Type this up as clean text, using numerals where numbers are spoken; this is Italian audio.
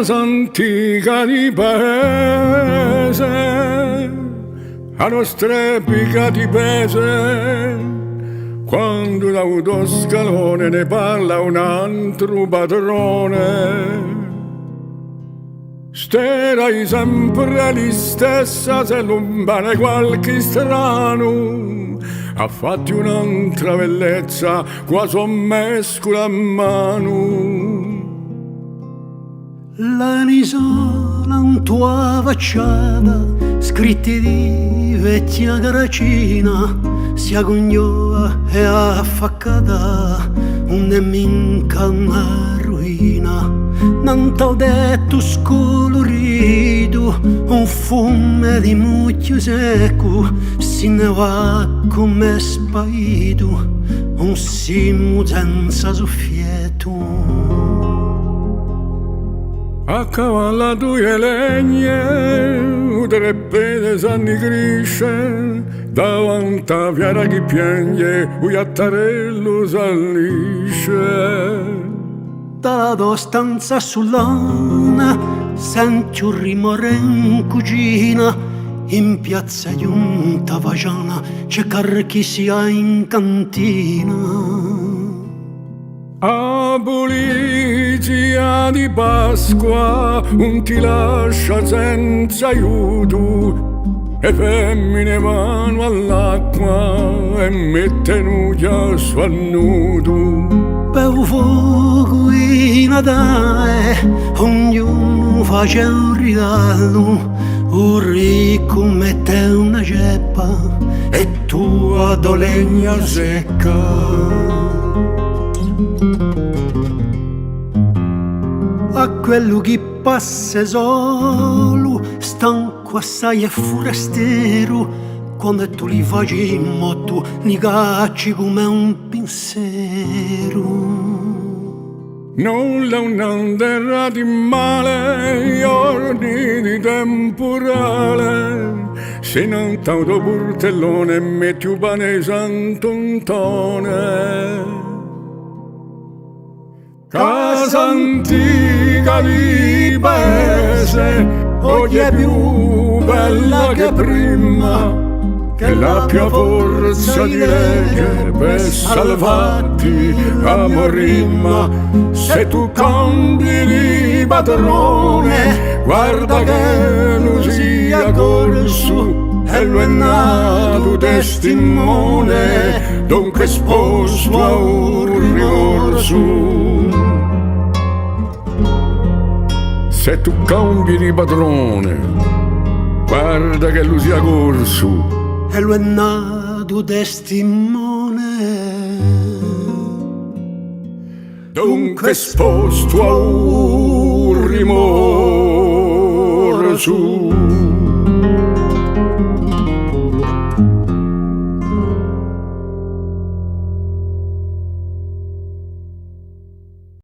casa antica di paese, a nostra epica di pese, quando d'autoscalone ne parla un altro padrone. Sterai sempre la stessa, se lontane qualche strano, ha fatto un'altra bellezza, quasi un mescola a mano. L'anisola in tua facciata, scritti di vecchia caracina, si agognoa e affaccata, un minca una ruina. Non t'ho detto scolorito, un fumo di mucchio secco, si ne va come spaito, un simo senza soffietto. A cavallo due legne, tre pede sanni cresce, davanti a fiera chi piange, un attarello sallisce. Dalla tua stanza sull'ana senti un rumore in cucina, in piazza giunta vagiana c'è chi sia in cantina. A polizia di Pasqua non ti lascia senza aiuto, e femmine vanno all'acqua e mettono chiasso al nudo. Per un fuoco in Natale ognuno face un regalo, un ricco mette una ceppa e tu ad legna secca. A quello che passa solo, stanco assai e forestiero, quando tu li faci in moto, li cacci come un pensiero. Nulla un terra di male, giorni di temporale, se non tanto portellone metti un pane sant'Antone. Casa antica di paese, oggi è più bella che prima, che l'abbia forza di legge per salvarti a morimma. Se tu cambi di padrone, guarda che non sia corso, e lo è nato testimone, dunque esposto a un rimorso. Se tu cambi di padrone, guarda che lui sia corso, e lo è nato testimone, dunque esposto a un rimorso.